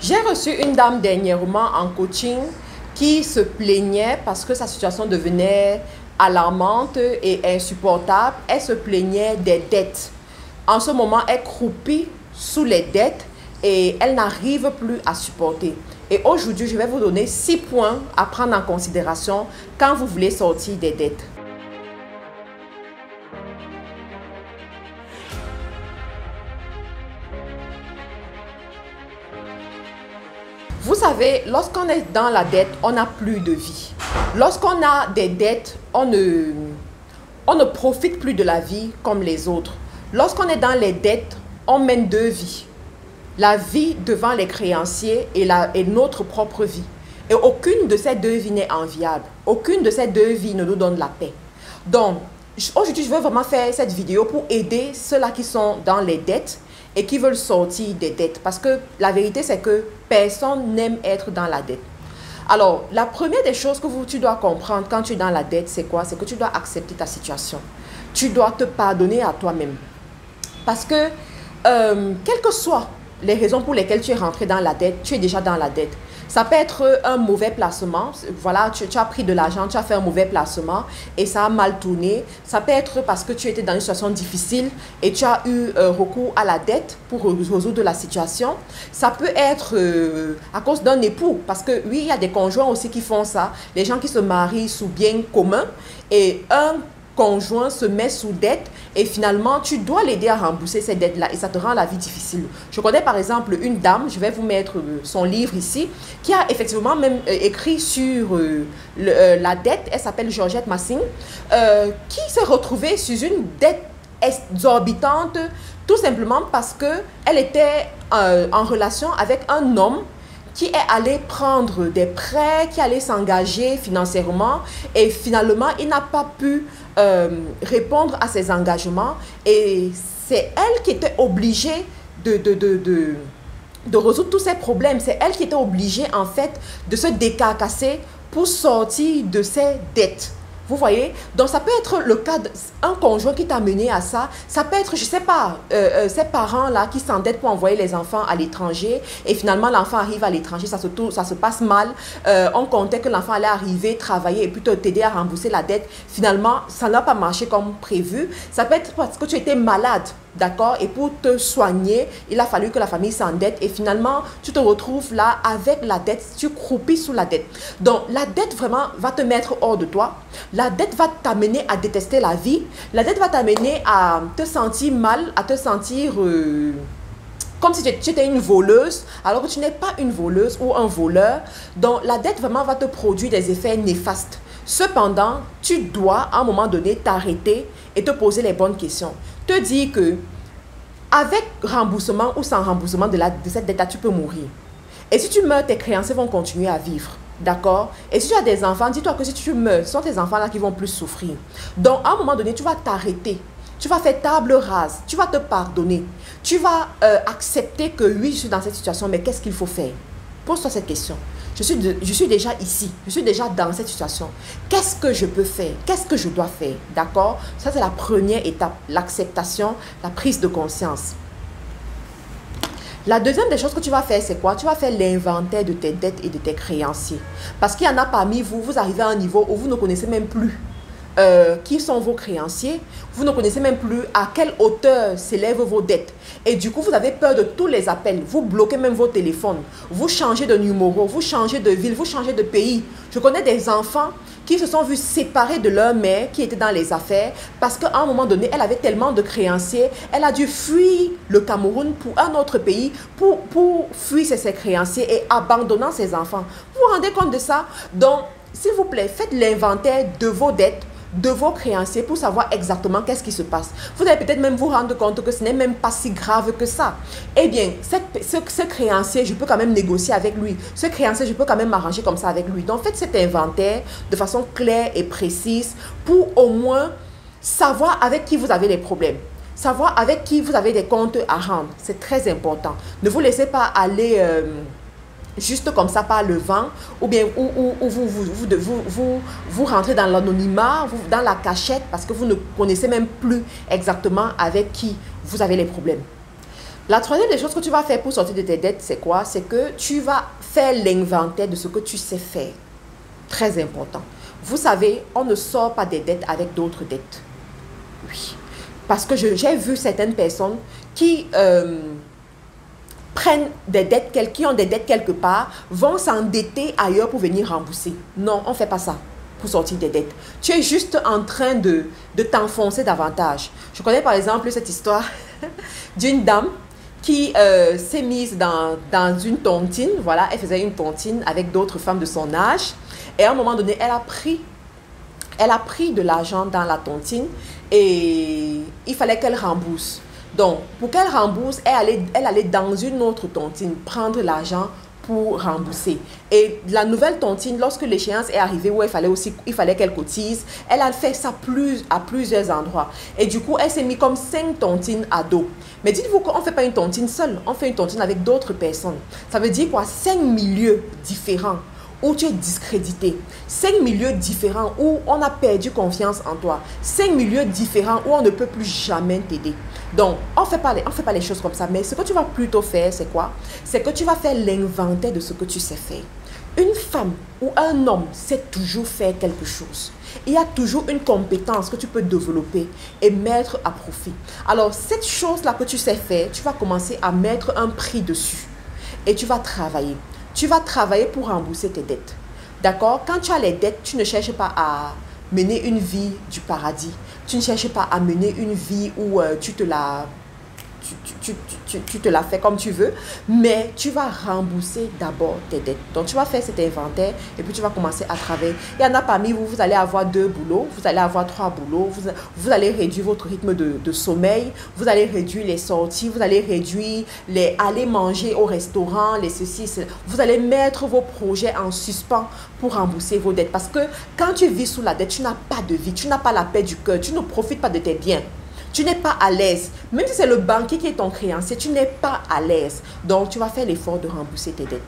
J'ai reçu une dame dernièrement en coaching qui se plaignait parce que sa situation devenait alarmante et insupportable. Elle se plaignait des dettes. En ce moment, elle croupit sous les dettes et elle n'arrive plus à supporter. Et aujourd'hui, je vais vous donner 6 points à prendre en considération quand vous voulez sortir des dettes. Vous savez, lorsqu'on est dans la dette, on n'a plus de vie. Lorsqu'on a des dettes, on ne profite plus de la vie comme les autres. Lorsqu'on est dans les dettes, on mène 2 vies. La vie devant les créanciers et notre propre vie. Et aucune de ces 2 vies n'est enviable. Aucune de ces 2 vies ne nous donne la paix. Donc, aujourd'hui, je veux vraiment faire cette vidéo pour aider ceux-là qui sont dans les dettes et qui veulent sortir des dettes. Parce que la vérité, c'est que personne n'aime être dans la dette. Alors, la première des choses que tu dois comprendre quand tu es dans la dette, c'est quoi? C'est que tu dois accepter ta situation. Tu dois te pardonner à toi-même. Parce que, quelles que soient les raisons pour lesquelles tu es rentré dans la dette, tu es déjà dans la dette. Ça peut être un mauvais placement. Voilà, tu as pris de l'argent, tu as fait un mauvais placement et ça a mal tourné. Ça peut être parce que tu étais dans une situation difficile et tu as eu recours à la dette pour résoudre la situation. Ça peut être à cause d'un époux. Parce que oui, il y a des conjoints aussi qui font ça. Les gens qui se marient sous bien commun et un conjoint se met sous dette et finalement tu dois l'aider à rembourser ces dettes là et ça te rend la vie difficile. Je connais par exemple une dame, je vais vous mettre son livre ici, qui a effectivement même écrit sur la dette. Elle s'appelle Georgette Massing, qui s'est retrouvée sous une dette exorbitante tout simplement parce que elle était en relation avec un homme qui est allé prendre des prêts, qui allait s'engager financièrement et finalement, il n'a pas pu répondre à ses engagements et c'est elle qui était obligée de résoudre tous ces problèmes. C'est elle qui était obligée en fait de se décarcasser pour sortir de ses dettes. Vous voyez? Donc, ça peut être le cas d'un conjoint qui t'a mené à ça. Ça peut être, je ne sais pas, ces parents-là qui s'endettent pour envoyer les enfants à l'étranger. Et finalement, l'enfant arrive à l'étranger, ça se passe mal. On comptait que l'enfant allait arriver, travailler et puis t'aider à rembourser la dette. Finalement, ça n'a pas marché comme prévu. Ça peut être parce que tu étais malade. D'accord? Et pour te soigner, il a fallu que la famille s'endette. Et finalement, tu te retrouves là avec la dette. Tu croupis sous la dette. Donc, la dette vraiment va te mettre hors de toi. La dette va t'amener à détester la vie. La dette va t'amener à te sentir mal, à te sentir comme si tu étais une voleuse, alors que tu n'es pas une voleuse ou un voleur. Donc, la dette vraiment va te produire des effets néfastes. Cependant, tu dois à un moment donné t'arrêter et te poser les bonnes questions. Te dire que avec remboursement ou sans remboursement de cette dette, tu peux mourir. Et si tu meurs, tes créanciers vont continuer à vivre. D'accord? Et si tu as des enfants, dis-toi que si tu meurs, ce sont tes enfants-là qui vont plus souffrir. Donc, à un moment donné, tu vas t'arrêter. Tu vas faire table rase. Tu vas te pardonner. Tu vas accepter que oui, je suis dans cette situation, mais qu'est-ce qu'il faut faire? Pose-toi cette question. Je suis déjà ici. Je suis déjà dans cette situation. Qu'est-ce que je peux faire? Qu'est-ce que je dois faire? D'accord? Ça, c'est la première étape. L'acceptation, la prise de conscience. La deuxième des choses que tu vas faire, c'est quoi? Tu vas faire l'inventaire de tes dettes et de tes créanciers. Parce qu'il y en a parmi vous, vous arrivez à un niveau où vous ne connaissez même plus qui sont vos créanciers. Vous ne connaissez même plus à quelle hauteur s'élèvent vos dettes. Et du coup, vous avez peur de tous les appels. Vous bloquez même vos téléphones. Vous changez de numéro, vous changez de ville, vous changez de pays. Je connais des enfants qui se sont vus séparés de leur mère qui était dans les affaires parce qu'à un moment donné, elle avait tellement de créanciers. Elle a dû fuir le Cameroun pour un autre pays pour fuir ses créanciers et abandonnant ses enfants. Vous vous rendez compte de ça? Donc, s'il vous plaît, faites l'inventaire de vos dettes, de vos créanciers pour savoir exactement qu'est-ce qui se passe. Vous allez peut-être même vous rendre compte que ce n'est même pas si grave que ça. Eh bien, ce créancier, je peux quand même négocier avec lui. Ce créancier, je peux quand même m'arranger comme ça avec lui. Donc, faites cet inventaire de façon claire et précise pour au moins savoir avec qui vous avez les problèmes. Savoir avec qui vous avez des comptes à rendre. C'est très important. Ne vous laissez pas aller juste comme ça par le vent, ou bien vous rentrez dans l'anonymat, dans la cachette, parce que vous ne connaissez même plus exactement avec qui vous avez les problèmes. La troisième des choses que tu vas faire pour sortir de tes dettes, c'est quoi? C'est que tu vas faire l'inventaire de ce que tu sais faire. Très important. Vous savez, on ne sort pas des dettes avec d'autres dettes. Oui. Parce que j'ai vu certaines personnes qui prennent des dettes, qui ont des dettes quelque part, vont s'endetter ailleurs pour venir rembourser. Non, on ne fait pas ça pour sortir des dettes. Tu es juste en train de t'enfoncer davantage. Je connais par exemple cette histoire d'une dame qui s'est mise dans une tontine. Voilà, elle faisait une tontine avec d'autres femmes de son âge. Et à un moment donné, elle a pris de l'argent dans la tontine et il fallait qu'elle rembourse. Donc, pour qu'elle rembourse, elle allait dans une autre tontine prendre l'argent pour rembourser. Et la nouvelle tontine, lorsque l'échéance est arrivée où il fallait qu'elle cotise, elle a fait ça à plusieurs endroits. Et du coup, elle s'est mise comme 5 tontines à dos. Mais dites-vous qu'on ne fait pas une tontine seule, on fait une tontine avec d'autres personnes. Ça veut dire quoi? 5 milieux différents où tu es discrédité, 5 milieux différents où on a perdu confiance en toi, 5 milieux différents où on ne peut plus jamais t'aider. Donc, on ne fait pas les choses comme ça, mais ce que tu vas plutôt faire, c'est quoi? C'est que tu vas faire l'inventaire de ce que tu sais faire. Une femme ou un homme sait toujours faire quelque chose. Il y a toujours une compétence que tu peux développer et mettre à profit. Alors, cette chose-là que tu sais faire, tu vas commencer à mettre un prix dessus et tu vas travailler. Tu vas travailler pour rembourser tes dettes. D'accord? Quand tu as les dettes, tu ne cherches pas à mener une vie du paradis. Tu ne cherches pas à mener une vie où tu te la fais comme tu veux, mais tu vas rembourser d'abord tes dettes. Donc, tu vas faire cet inventaire et puis tu vas commencer à travailler. Il y en a parmi vous, vous allez avoir 2 boulots, vous allez avoir 3 boulots, vous allez réduire votre rythme de sommeil, vous allez réduire les sorties, vous allez réduire aller manger au restaurant, les ceci, vous allez mettre vos projets en suspens pour rembourser vos dettes. Parce que quand tu vis sous la dette, tu n'as pas de vie, tu n'as pas la paix du cœur, tu ne profites pas de tes biens. Tu n'es pas à l'aise. Même si c'est le banquier qui est ton créancier, tu n'es pas à l'aise. Donc, tu vas faire l'effort de rembourser tes dettes.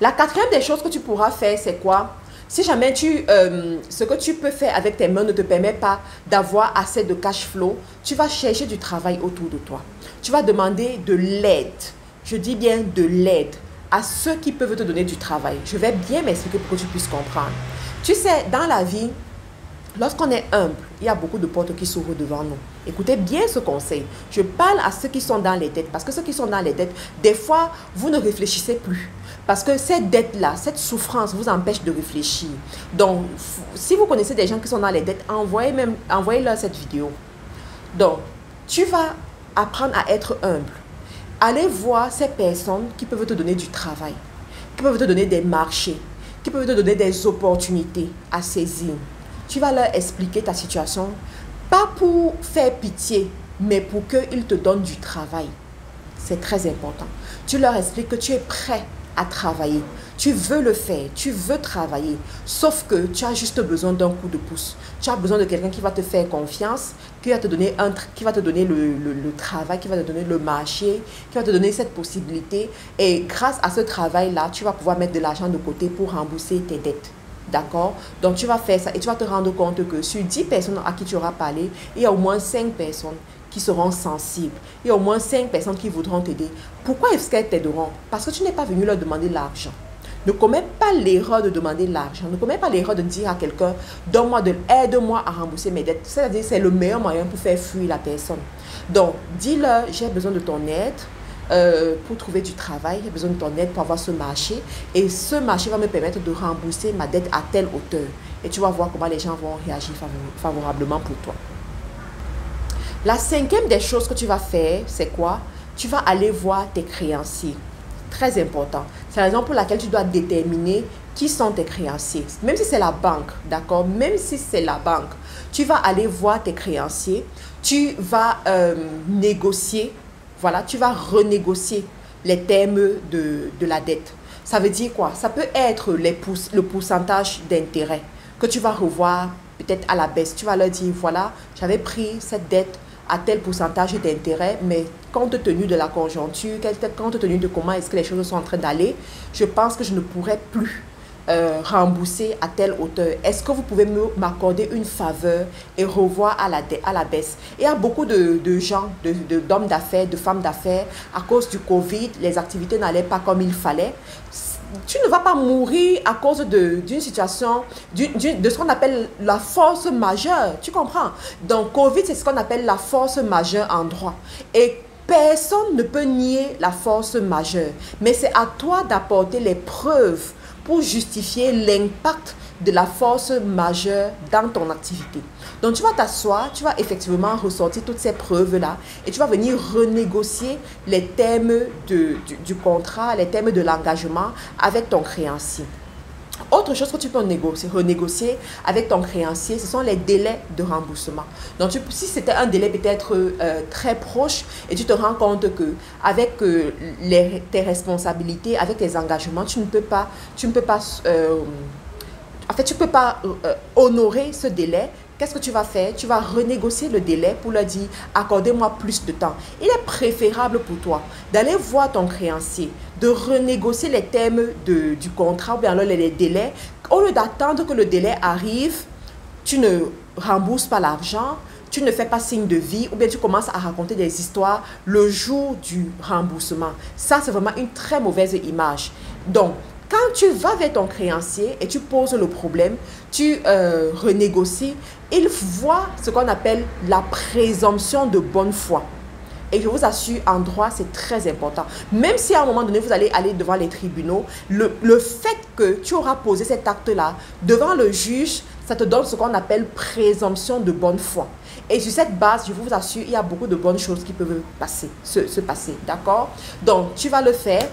La quatrième des choses que tu pourras faire, c'est quoi? Si jamais ce que tu peux faire avec tes mains ne te permet pas d'avoir assez de cash flow, tu vas chercher du travail autour de toi. Tu vas demander de l'aide. Je dis bien de l'aide à ceux qui peuvent te donner du travail. Je vais bien m'expliquer pour que tu puisses comprendre. Tu sais, dans la vie, lorsqu'on est humble, il y a beaucoup de portes qui s'ouvrent devant nous. Écoutez bien ce conseil. Je parle à ceux qui sont dans les dettes. Parce que ceux qui sont dans les dettes, des fois, vous ne réfléchissez plus. Parce que cette dette-là, cette souffrance vous empêche de réfléchir. Donc, si vous connaissez des gens qui sont dans les dettes, envoyez-leur cette vidéo. Donc, tu vas apprendre à être humble. Allez voir ces personnes qui peuvent te donner du travail, qui peuvent te donner des marchés, qui peuvent te donner des opportunités à saisir. Tu vas leur expliquer ta situation, pas pour faire pitié, mais pour qu'ils te donnent du travail. C'est très important. Tu leur expliques que tu es prêt à travailler. Tu veux le faire, tu veux travailler. Sauf que tu as juste besoin d'un coup de pouce. Tu as besoin de quelqu'un qui va te faire confiance, qui va te donner le travail, qui va te donner le marché, qui va te donner cette possibilité. Et grâce à ce travail-là, tu vas pouvoir mettre de l'argent de côté pour rembourser tes dettes. D'accord? Donc, tu vas faire ça et tu vas te rendre compte que sur 10 personnes à qui tu auras parlé, il y a au moins 5 personnes qui seront sensibles. Il y a au moins 5 personnes qui voudront t'aider. Pourquoi est-ce qu'elles t'aideront? Parce que tu n'es pas venu leur demander l'argent. Ne commets pas l'erreur de demander l'argent. Ne commets pas l'erreur de dire à quelqu'un, aide-moi à rembourser mes dettes. C'est-à-dire, c'est le meilleur moyen pour faire fuir la personne. Donc, dis-leur, j'ai besoin de ton aide. Pour trouver du travail, j'ai besoin de ton aide pour avoir ce marché et ce marché va me permettre de rembourser ma dette à telle hauteur et tu vas voir comment les gens vont réagir favorablement pour toi. La cinquième des choses que tu vas faire, c'est quoi? Tu vas aller voir tes créanciers. Très important. C'est la raison pour laquelle tu dois déterminer qui sont tes créanciers. Même si c'est la banque, d'accord? Même si c'est la banque, tu vas aller voir tes créanciers, tu vas négocier. Voilà, tu vas renégocier les termes de la dette. Ça veut dire quoi? Ça peut être le pourcentage d'intérêt que tu vas revoir peut-être à la baisse. Tu vas leur dire, voilà, j'avais pris cette dette à tel pourcentage d'intérêt, mais compte tenu de la conjoncture, compte tenu de comment est-ce que les choses sont en train d'aller, je pense que je ne pourrais plus remboursé à telle hauteur. Est-ce que vous pouvez m'accorder une faveur et revoir à la baisse? Il y a beaucoup de gens, d'hommes d'affaires, de femmes d'affaires, à cause du Covid, les activités n'allaient pas comme il fallait. Tu ne vas pas mourir à cause d'une situation, de ce qu'on appelle la force majeure. Tu comprends? Donc, Covid, c'est ce qu'on appelle la force majeure en droit. Et personne ne peut nier la force majeure. Mais c'est à toi d'apporter les preuves pour justifier l'impact de la force majeure dans ton activité. Donc, tu vas t'asseoir, tu vas effectivement ressortir toutes ces preuves-là et tu vas venir renégocier les termes du contrat, les termes de l'engagement avec ton créancier. Autre chose que tu peux renégocier avec ton créancier, ce sont les délais de remboursement. Donc, si c'était un délai peut-être très proche et tu te rends compte que avec tes responsabilités, avec tes engagements, tu ne peux pas honorer ce délai. Qu'est-ce que tu vas faire? Tu vas renégocier le délai pour leur dire « accordez-moi plus de temps ». Il est préférable pour toi d'aller voir ton créancier, de renégocier les termes du contrat ou bien alors les délais. Au lieu d'attendre que le délai arrive, tu ne rembourses pas l'argent, tu ne fais pas signe de vie ou bien tu commences à raconter des histoires le jour du remboursement. Ça, c'est vraiment une très mauvaise image. Donc, quand tu vas vers ton créancier et tu poses le problème, tu renégocies, il voit ce qu'on appelle la présomption de bonne foi. Et je vous assure, en droit, c'est très important. Même si à un moment donné, vous allez aller devant les tribunaux, le fait que tu auras posé cet acte-là devant le juge, ça te donne ce qu'on appelle présomption de bonne foi. Et sur cette base, je vous assure, il y a beaucoup de bonnes choses qui peuvent se passer. D'accord? Donc, tu vas le faire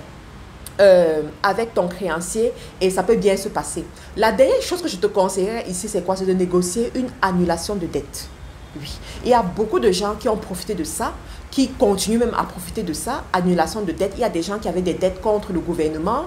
avec ton créancier et ça peut bien se passer. La dernière chose que je te conseillerais ici, c'est quoi? C'est de négocier une annulation de dette. Oui, il y a beaucoup de gens qui ont profité de ça, qui continuent même à profiter de ça, annulation de dette. Il y a des gens qui avaient des dettes contre le gouvernement,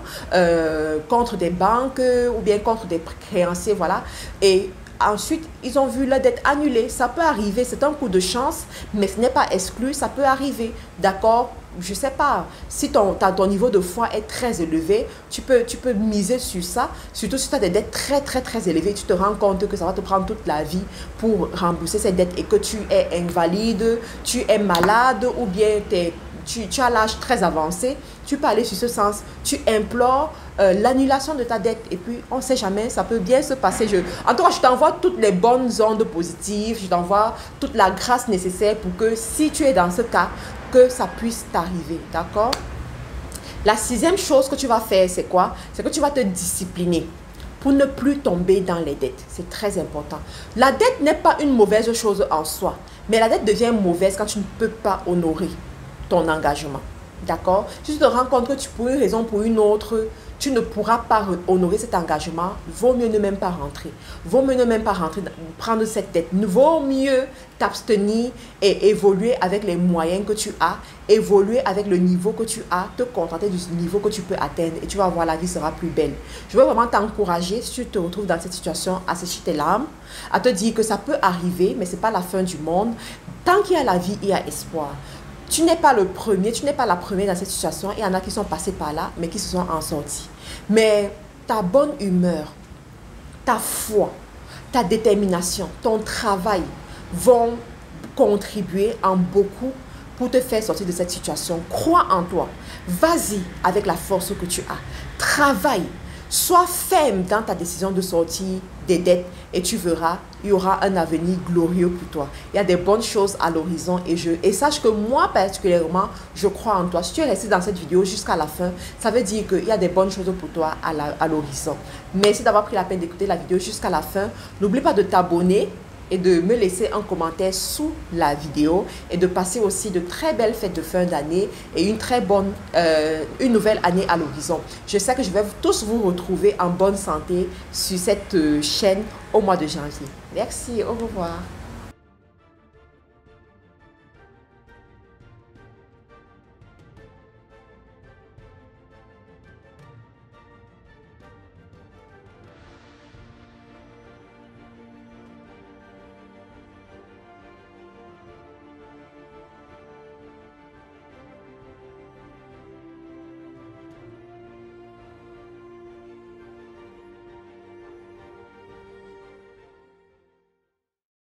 contre des banques ou bien contre des créanciers, voilà. Et ensuite, ils ont vu la dette annulée. Ça peut arriver, c'est un coup de chance, mais ce n'est pas exclu, ça peut arriver. D'accord? Je ne sais pas, si ton niveau de foi est très élevé, tu peux miser sur ça. Surtout si tu as des dettes très élevées, tu te rends compte que ça va te prendre toute la vie pour rembourser ces dettes et que tu es invalide, tu es malade ou bien tu as l'âge très avancé. Tu peux aller sur ce sens, tu implores l'annulation de ta dette et puis on ne sait jamais, ça peut bien se passer. En tout cas, je t'envoie toutes les bonnes ondes positives, je t'envoie toute la grâce nécessaire pour que si tu es dans ce cas, que ça puisse t'arriver, d'accord? La sixième chose que tu vas faire, c'est quoi? C'est que tu vas te discipliner pour ne plus tomber dans les dettes. C'est très important. La dette n'est pas une mauvaise chose en soi, mais la dette devient mauvaise quand tu ne peux pas honorer ton engagement. D'accord? Si tu te rends compte que pour une raison ou pour une autre, tu ne pourras pas honorer cet engagement, vaut mieux ne même pas rentrer. Vaut mieux ne même pas rentrer, prendre cette dette. Vaut mieux t'abstenir et évoluer avec les moyens que tu as, évoluer avec le niveau que tu as, te contenter du niveau que tu peux atteindre et tu vas voir, la vie sera plus belle. Je veux vraiment t'encourager, si tu te retrouves dans cette situation, à sécher tes larmes, à te dire que ça peut arriver, mais ce n'est pas la fin du monde. Tant qu'il y a la vie, il y a espoir. Tu n'es pas le premier, tu n'es pas la première dans cette situation. Il y en a qui sont passés par là, mais qui se sont en sortis. Mais ta bonne humeur, ta foi, ta détermination, ton travail vont contribuer en beaucoup pour te faire sortir de cette situation. Crois en toi. Vas-y avec la force que tu as. Travaille. Sois ferme dans ta décision de sortir des dettes et tu verras, il y aura un avenir glorieux pour toi. Il y a des bonnes choses à l'horizon et sache que moi particulièrement, je crois en toi. Si tu es resté dans cette vidéo jusqu'à la fin, ça veut dire qu'il y a des bonnes choses pour toi à l'horizon. Merci d'avoir pris la peine d'écouter la vidéo jusqu'à la fin. N'oublie pas de t'abonner et de me laisser un commentaire sous la vidéo et de passer aussi de très belles fêtes de fin d'année et une nouvelle année à l'horizon. Je sais que je vais tous vous retrouver en bonne santé sur cette chaîne au mois de janvier. Merci, au revoir.